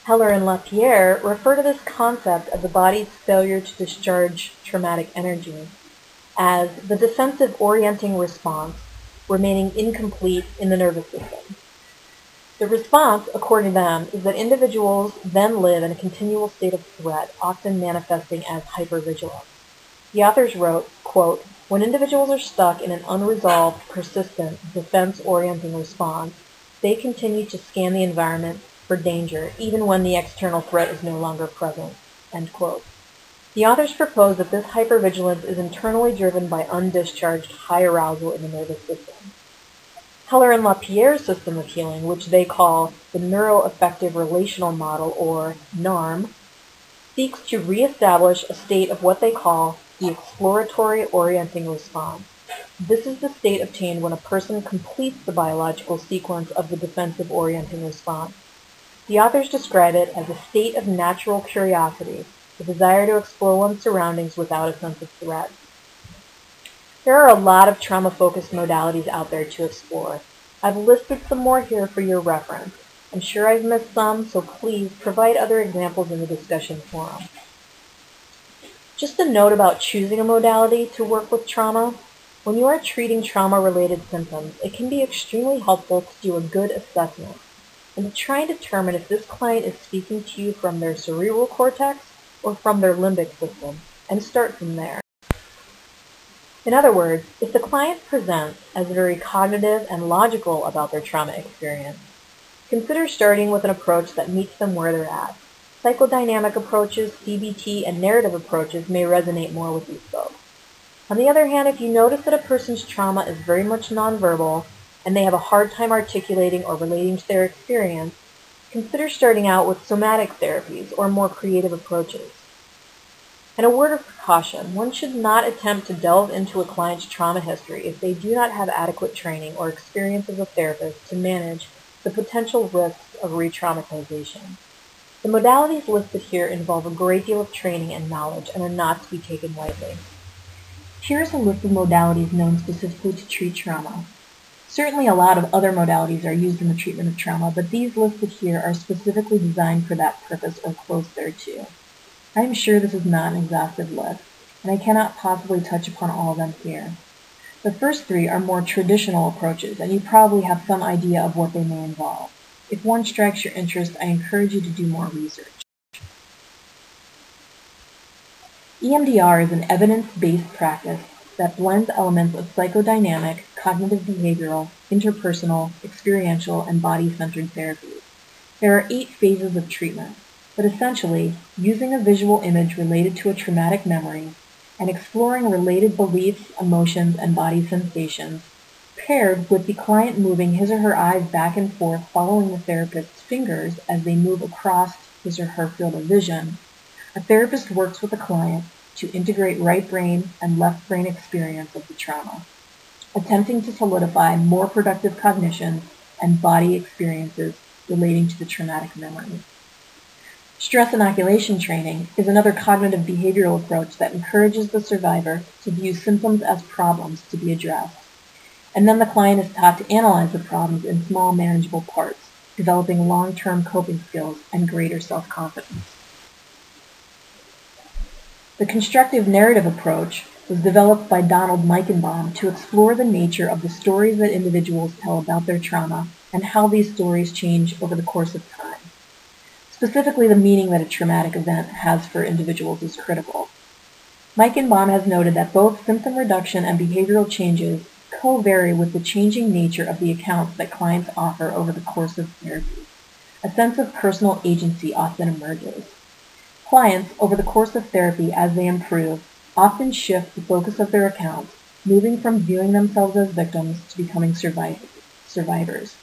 Heller and LAPIERRE refer to this concept of the body's failure to discharge traumatic energy as the defensive orienting response remaining incomplete in the nervous system. The response, according to them, is that individuals then live in a continual state of threat, often manifesting as hypervigilance. The authors wrote, quote, "When individuals are stuck in an unresolved, persistent, defense-orienting response, they continue to scan the environment for danger, even when the external threat is no longer present." End quote. The authors propose that this hypervigilance is internally driven by undischarged high arousal in the nervous system. Heller and LAPIERRE's system of healing, which they call the Neuroaffective Relational Model, or NARM, seeks to reestablish a state of what they call the exploratory orienting response. This is the state obtained when a person completes the biological sequence of the defensive orienting response. The authors describe it as a state of natural curiosity, the desire to explore one's surroundings without a sense of threat. There are a lot of trauma-focused modalities out there to explore. I've listed some more here for your reference. I'm sure I've missed some, so please provide other examples in the discussion forum. Just a note about choosing a modality to work with trauma. When you are treating trauma-related symptoms, it can be extremely helpful to do a good assessment and to try and determine if this client is speaking to you from their cerebral cortex or from their limbic system, and start from there. In other words, if the client presents as very cognitive and logical about their trauma experience, consider starting with an approach that meets them where they're at. Psychodynamic approaches, CBT, and narrative approaches may resonate more with these folks. On the other hand, if you notice that a person's trauma is very much nonverbal and they have a hard time articulating or relating to their experience, consider starting out with somatic therapies or more creative approaches. And a word of precaution, one should not attempt to delve into a client's trauma history if they do not have adequate training or experience as a therapist to manage the potential risks of re-traumatization. The modalities listed here involve a great deal of training and knowledge and are not to be taken lightly. Here's a list of modalities known specifically to treat trauma. Certainly a lot of other modalities are used in the treatment of trauma, but these listed here are specifically designed for that purpose or close thereto. I am sure this is not an exhaustive list, and I cannot possibly touch upon all of them here. The first three are more traditional approaches, and you probably have some idea of what they may involve. If one strikes your interest, I encourage you to do more research. EMDR is an evidence-based practice that blends elements of psychodynamic, cognitive behavioral, interpersonal, experiential, and body-centered therapies. There are 8 phases of treatment, but essentially, using a visual image related to a traumatic memory and exploring related beliefs, emotions, and body sensations, paired with the client moving his or her eyes back and forth following the therapist's fingers as they move across his or her field of vision, a therapist works with the client to integrate right brain and left brain experience of the trauma, attempting to solidify more productive cognition and body experiences relating to the traumatic memory. Stress inoculation training is another cognitive behavioral approach that encourages the survivor to view symptoms as problems to be addressed. And then the client is taught to analyze the problems in small, manageable parts, developing long-term coping skills and greater self-confidence. The constructive narrative approach was developed by Donald Meichenbaum to explore the nature of the stories that individuals tell about their trauma and how these stories change over the course of time. Specifically, the meaning that a traumatic event has for individuals is critical. Meichenbaum has noted that both symptom reduction and behavioral changes co-vary with the changing nature of the accounts that clients offer over the course of therapy. A sense of personal agency often emerges. Clients, over the course of therapy as they improve, often shift the focus of their accounts, moving from viewing themselves as victims to becoming survivors.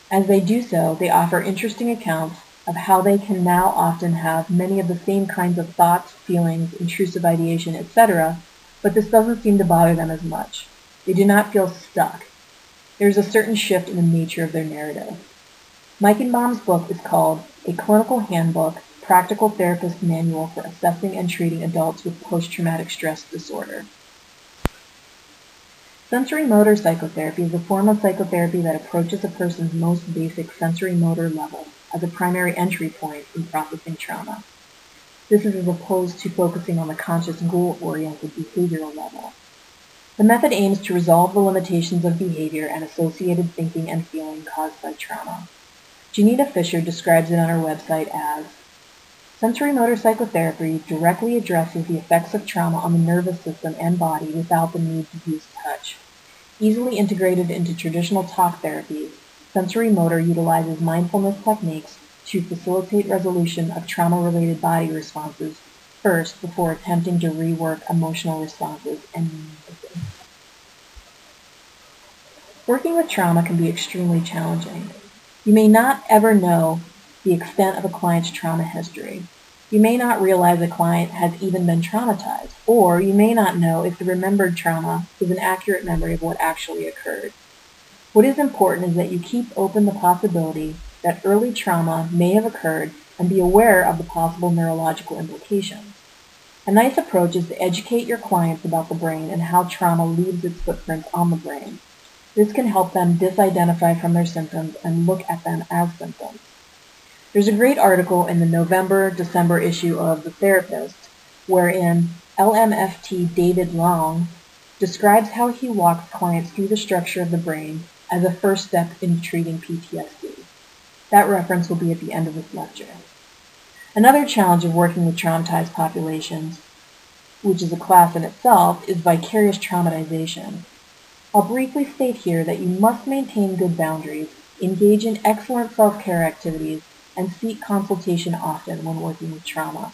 As they do so, they offer interesting accounts of how they can now often have many of the same kinds of thoughts, feelings, intrusive ideation, etc., but this doesn't seem to bother them as much. They do not feel stuck. there is a certain shift in the nature of their narrative. Meichenbaum's book is called A Clinical Handbook, Practical Therapist Manual for Assessing and Treating Adults with Post-Traumatic Stress Disorder. Sensory motor psychotherapy is a form of psychotherapy that approaches a person's most basic sensory motor level as a primary entry point in processing trauma. This is as opposed to focusing on the conscious goal-oriented behavioral level. The method aims to resolve the limitations of behavior and associated thinking and feeling caused by trauma. Janita Fisher describes it on her website as, sensory motor psychotherapy directly addresses the effects of trauma on the nervous system and body without the need to use touch. Easily integrated into traditional talk therapies, sensory motor utilizes mindfulness techniques to facilitate resolution of trauma-related body responses first before attempting to rework emotional responses and meaningfully. Working with trauma can be extremely challenging. You may not ever know the extent of a client's trauma history. You may not realize a client has even been traumatized, or you may not know if the remembered trauma is an accurate memory of what actually occurred. What is important is that you keep open the possibility that early trauma may have occurred and be aware of the possible neurological implications. A nice approach is to educate your clients about the brain and how trauma leaves its footprints on the brain. This can help them disidentify from their symptoms and look at them as symptoms. There's a great article in the November-December issue of The Therapist, wherein LMFT David Long describes how he walks clients through the structure of the brain as a first step in treating PTSD. That reference will be at the end of this lecture. Another challenge of working with traumatized populations, which is a class in itself, is vicarious traumatization. I'll briefly state here that you must maintain good boundaries, engage in excellent self-care activities, and seek consultation often when working with trauma.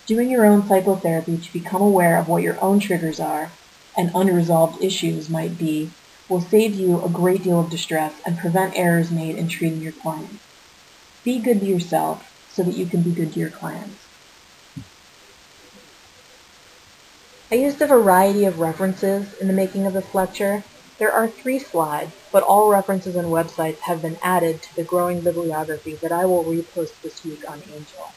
Doing your own psychotherapy to become aware of what your own triggers are and unresolved issues might be will save you a great deal of distress and prevent errors made in treating your clients. Be good to yourself so that you can be good to your clients. I used a variety of references in the making of this lecture. There are 3 slides, but all references and websites have been added to the growing bibliography that I will repost this week on Angel.